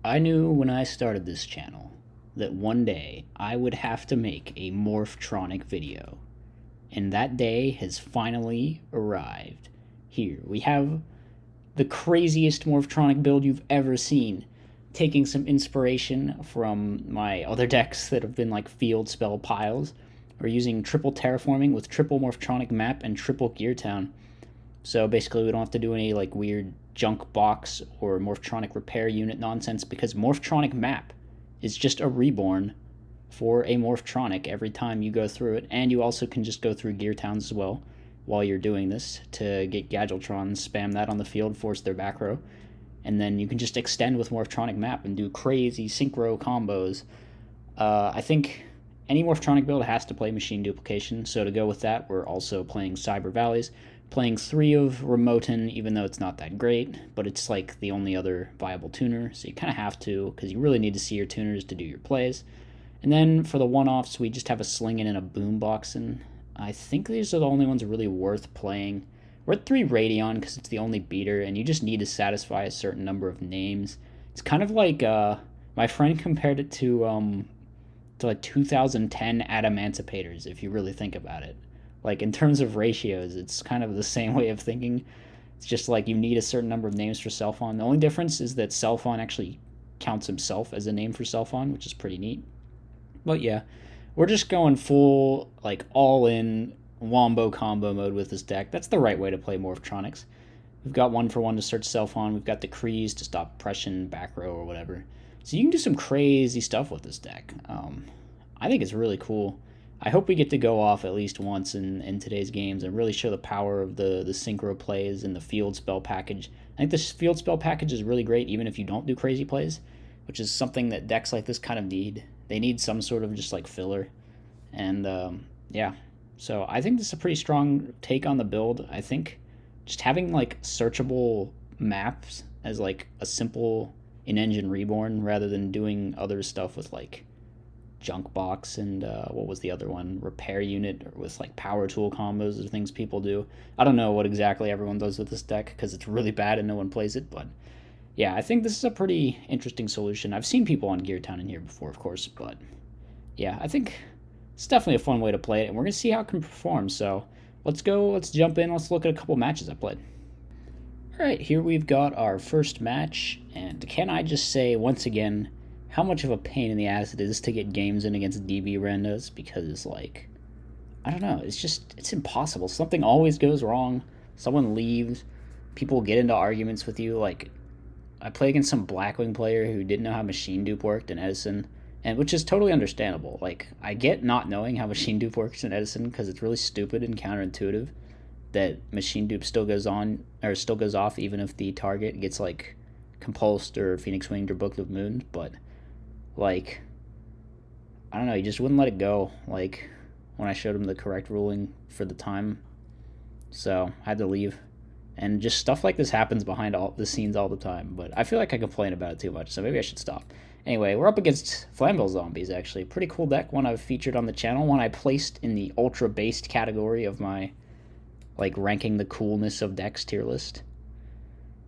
I knew when I started this channel that one day I would have to make a Morphtronic video, and that day has finally arrived. Here we have the craziest Morphtronic build you've ever seen, taking some inspiration from my other decks that have been like field spell piles. We're using triple terraforming with triple Morphtronic map and triple Gear Town. So basically, we don't have to do any like weird junk box or Morphtronic repair unit nonsense because Morphtronic map is just a reborn for a Morphtronic every time you go through it, and you also can just go through Gear Towns as well while you're doing this to get Gadgeltrons, spam that on the field, force their back row, and then you can just extend with Morphtronic map and do crazy synchro combos. I think any Morphtronic build has to play Machine Duplication, so to go with that, we're also playing Cyber Valleys, playing 3 of Remoten, even though it's not that great, but it's like the only other viable tuner, so you kind of have to, because you really need to see your tuners to do your plays. And then for the one-offs, we just have a Slingin' and a Boomboxin. I think these are the only ones really worth playing. We're at 3 Radion because it's the only beater, and you just need to satisfy a certain number of names. It's kind of like, my friend compared it to like 2010 Adamanticators, if you really think about it. Like, in terms of ratios, it's kind of the same way of thinking. It's just like you need a certain number of names for Selphon. The only difference is that Selphon actually counts himself as a name for Selphon, which is pretty neat. But yeah, we're just going full, like, all-in wombo combo mode with this deck. That's the right way to play Morphtronics. We've got 1-for-1 to search Selphon. We've got Decrees to stop oppression, back row, or whatever. So you can do some crazy stuff with this deck. I think it's really cool. I hope we get to go off at least once in today's games and really show the power of the synchro plays and the field spell package. I think this field spell package is really great even if you don't do crazy plays, which is something that decks like this kind of need. They need some sort of just like filler. And yeah, so I think this is a pretty strong take on the build. I think just having like searchable maps as like a simple in-engine reborn rather than doing other stuff with like junk box and what was the other one, repair unit with like power tool combos or things people do. I don't know what exactly everyone does with this deck because it's really bad and no one plays it, but yeah, I think this is a pretty interesting solution. I've seen people on Gear Town in here before, of course, but yeah, I think it's definitely a fun way to play it, and we're gonna see how it can perform. So let's jump in, let's look at a couple matches I played. All right, here we've got our first match, and can I just say once again how much of a pain in the ass it is to get games in against DB randos, because like, I don't know, it's impossible. Something always goes wrong. Someone leaves, people get into arguments with you. Like, I played against some Blackwing player who didn't know how machine dupe worked in Edison, and which is totally understandable. Like, I get not knowing how machine dupe works in Edison because it's really stupid and counterintuitive that machine dupe still goes on or still goes off even if the target gets like compulsed or Phoenix Winged or Book of Moon, but like, I don't know, he just wouldn't let it go, like, when I showed him the correct ruling for the time. So, I had to leave. And just stuff like this happens behind all the scenes all the time, but I feel like I complain about it too much, so maybe I should stop. Anyway, we're up against Flamvell Zombies, actually. Pretty cool deck, one I've featured on the channel, one I placed in the ultra-based category of my, like, ranking the coolness of decks tier list.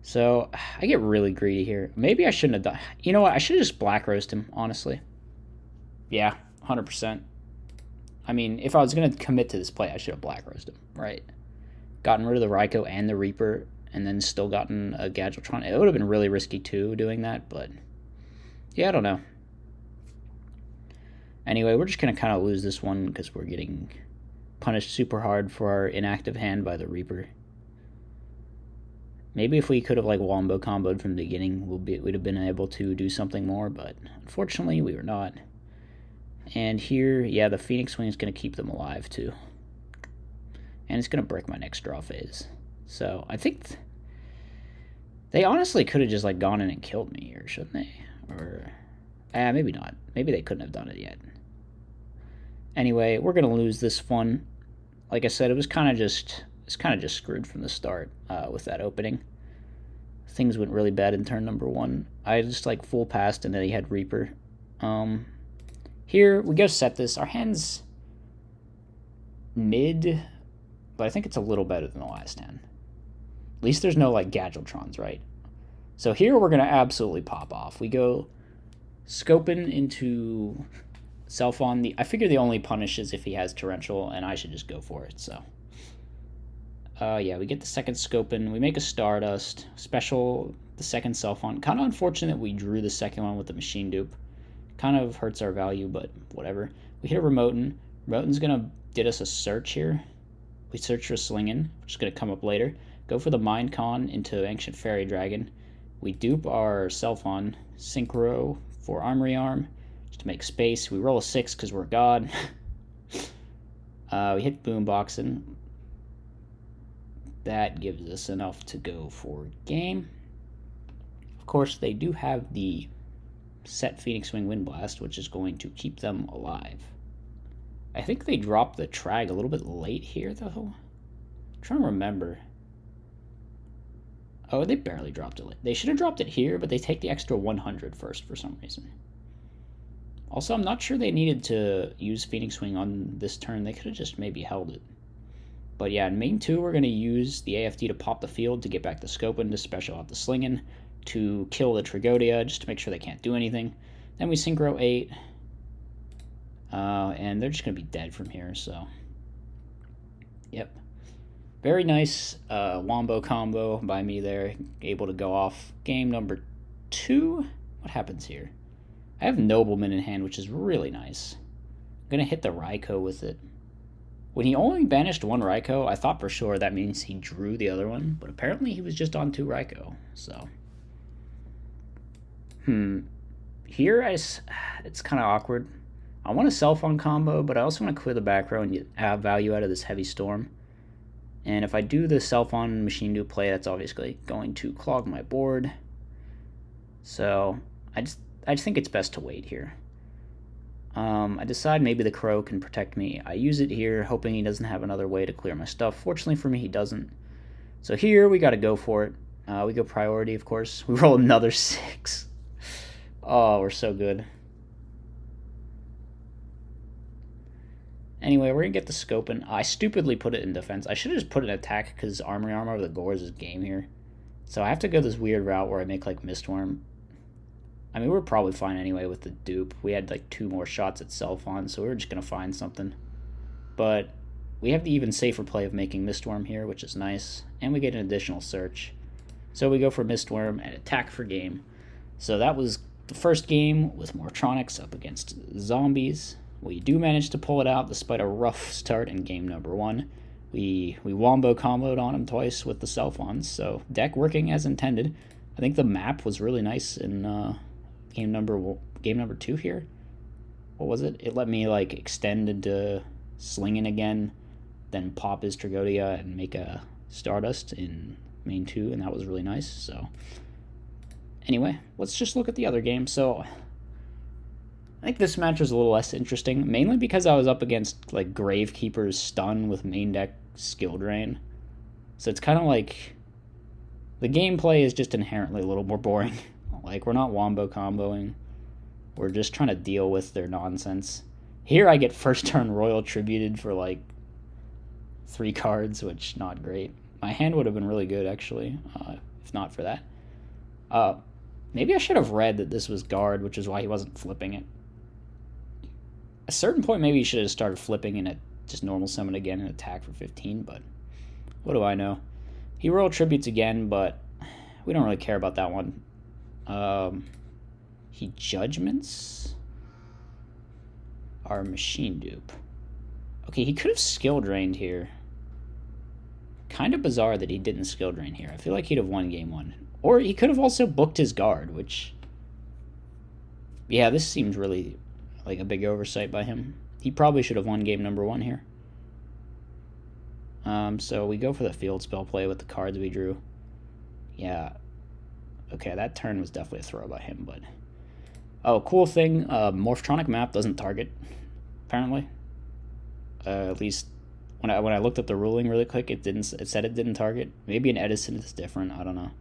So, I get really greedy here. Maybe I shouldn't have done... You know what? I should have just Black Roast him, honestly. Yeah, 100%. I mean, if I was going to commit to this play, I should have Black Roasted him, right? Gotten rid of the Raikou and the Reaper, and then still gotten a Gadgetron. It would have been really risky, too, doing that, but... Yeah, I don't know. Anyway, we're just going to kind of lose this one because we're getting punished super hard for our inactive hand by the Reaper. Maybe if we could have like wombo comboed from the beginning, we'd have been able to do something more, but unfortunately we were not. And here, yeah, the Phoenix Wing is going to keep them alive too. And it's going to break my next draw phase. So I think they honestly could have just like gone in and killed me here, shouldn't they? Or maybe not. Maybe they couldn't have done it yet. Anyway, we're going to lose this one. Like I said, it was kind of just screwed from the start with that opening. Things went really bad in turn number 1. I just like full passed and then he had Reaper. Here we go set this. Our hand's mid, but I think it's a little better than the last hand. At least there's no like Gadgetrons, right? So here we're going to absolutely pop off. We go scoping into Self-on. I figure the only punish is if he has Torrential, and I should just go for it, so. Yeah, we get the second scoping. We make a Stardust. Special the second Self-on. Kind of unfortunate we drew the second one with the Machine Dupe. Kind of hurts our value, but whatever. We hit a Remoten. Remoten's going to get us a search here. We search for Slingin', which is going to come up later. Go for the Mind Con into Ancient Fairy Dragon. We dupe our Self-on. Synchro for Armory Arm, just to make space. We roll a 6 because we're God. We hit Boomboxing. That gives us enough to go for game. Of course, they do have the set Phoenix Wing Wind Blast, which is going to keep them alive. I think they dropped the Trag a little bit late here, though. I'm trying to remember. Oh, they barely dropped it late. They should have dropped it here, but they take the extra 100 first for some reason. Also, I'm not sure they needed to use Phoenix Wing on this turn. They could have just maybe held it. But yeah, in main 2, we're going to use the AFD to pop the field to get back the Scopin, to special out the Slingin', to kill the Tragodia, just to make sure they can't do anything. Then we Synchro 8. And they're just going to be dead from here, so. Yep. Very nice Wombo combo by me there. Able to go off. Game number 2. What happens here? I have Nobleman in hand, which is really nice. I'm going to hit the Raikou with it. When he only banished one Raikou, I thought for sure that means he drew the other one, but apparently he was just on 2 Raikou, so. Here, it's kind of awkward. I want a Self-on combo, but I also want to clear the back row and get value out of this Heavy Storm. And if I do the Self-on Machine Dupe play, that's obviously going to clog my board. So, I just think it's best to wait here. I decide maybe the Crow can protect me. I use it here, hoping he doesn't have another way to clear my stuff. Fortunately for me, he doesn't. So here, we got to go for it. We go priority, of course. We roll another 6. Oh, we're so good. Anyway, we're going to get the Scopin'. I stupidly put it in defense. I should have just put it in attack because Armory Armor over the Gores is game here. So I have to go this weird route where I make like Mistworm. I mean, we're probably fine anyway with the dupe. We had like 2 more shots at Self-on, so we were just going to find something. But we have the even safer play of making Mistworm here, which is nice. And we get an additional search. So we go for Mistworm and attack for game. So that was the first game with Morphronics up against zombies. We do manage to pull it out despite a rough start in game number 1. We wombo comboed on him twice with the Self-ons, so deck working as intended. I think the map was really nice in game number 2 here. What was it? It let me like extend into Slingin' again, then pop his Tragodia and make a Stardust in main 2, and that was really nice. So anyway, let's just look at the other game. So I think this match was a little less interesting, mainly because I was up against like Gravekeepers stun with main deck skill drain. So it's kind of like the gameplay is just inherently a little more boring. Like, we're not wombo comboing. We're just trying to deal with their nonsense. Here I get first turn Royal Tributed for like 3 cards, which not great. My hand would have been really good actually, if not for that. Maybe I should have read that this was guard, which is why he wasn't flipping it. At a certain point, maybe he should have started flipping and just normal summon again and attack for 15, but what do I know? He Royal Tributes again, but we don't really care about that one. He Judgments our Machine Dupe. Okay, he could have skill drained here. Kind of bizarre that he didn't skill drain here. I feel like he'd have won game 1. Or he could have also booked his guard, which... yeah, this seems really like a big oversight by him. He probably should have won game number 1 here. So we go for the field spell play with the cards we drew. Yeah. Okay, that turn was definitely a throw by him, but... oh, cool thing, Morphtronic map doesn't target, apparently. At least when I looked at the ruling really quick, it said it didn't target. Maybe in Edison it's different, I don't know.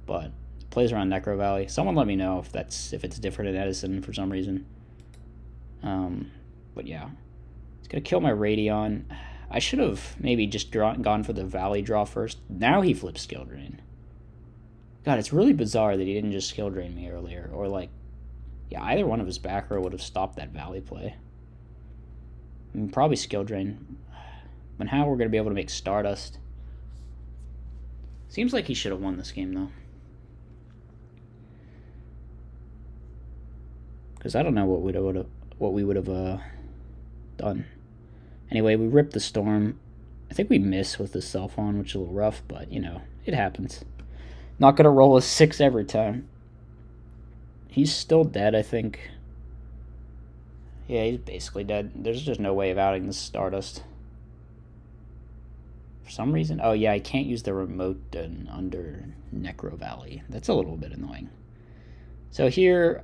But it plays around Necro Valley. Someone let me know if it's different in Edison for some reason. But yeah. It's gonna kill my Radeon. I should have maybe just gone for the Valley draw first. Now he flips Skill Drain. God, it's really bizarre that he didn't just skill drain me earlier. Or, like, yeah, either one of his back row would have stopped that Valley play. I mean, probably skill drain. But how we're going to be able to make Stardust? Seems like he should have won this game, though. Because I don't know what we would have done. Anyway, we ripped the Storm. I think we miss with the Self on, which is a little rough, but, you know, it happens. Not going to roll a 6 every time. He's still dead, I think. Yeah, he's basically dead. There's just no way of outing this Stardust. For some reason. Oh, yeah, I can't use the remote under Necro Valley. That's a little bit annoying. So here,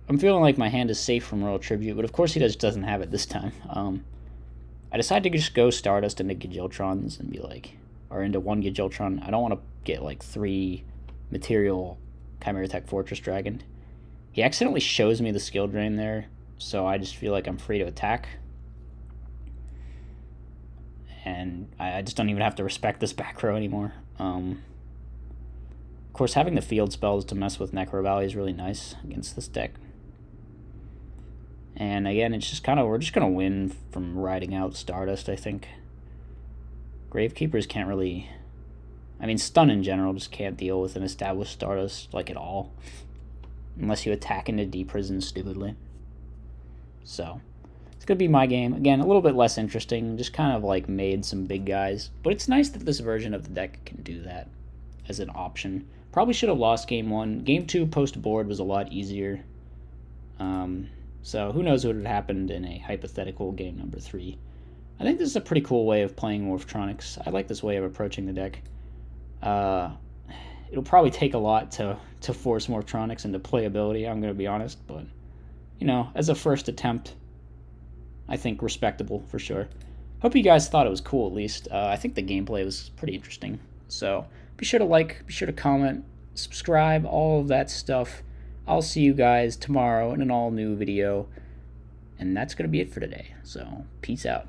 I'm feeling like my hand is safe from Royal Tribute, but of course he just doesn't have it this time. I decided to just go Stardust into Gajiltrons and be like, or into one Gajiltron. I don't want to get like 3 material Chimera Tech Fortress Dragon. He accidentally shows me the skill drain there, so I just feel like I'm free to attack. And I just don't even have to respect this back row anymore. Of course, having the field spells to mess with Necro Valley is really nice against this deck. And again, it's just kind of, we're just going to win from riding out Stardust, I think. Gravekeepers can't really, I mean, Stun in general just can't deal with an established Stardust, like, at all. Unless you attack into D-Prison stupidly. So, it's going to be my game. Again, a little bit less interesting, just kind of, like, made some big guys. But it's nice that this version of the deck can do that as an option. Probably should have lost Game 1. Game 2 post-board was a lot easier. So who knows what would have happened in a hypothetical game number 3. I think this is a pretty cool way of playing Morphtronics. I like this way of approaching the deck. It'll probably take a lot to force Morphtronics into playability, I'm going to be honest. But, you know, as a first attempt, I think respectable for sure. Hope you guys thought it was cool at least. I think the gameplay was pretty interesting. So be sure to like, be sure to comment, subscribe, all of that stuff. I'll see you guys tomorrow in an all-new video. And that's going to be it for today. So, peace out.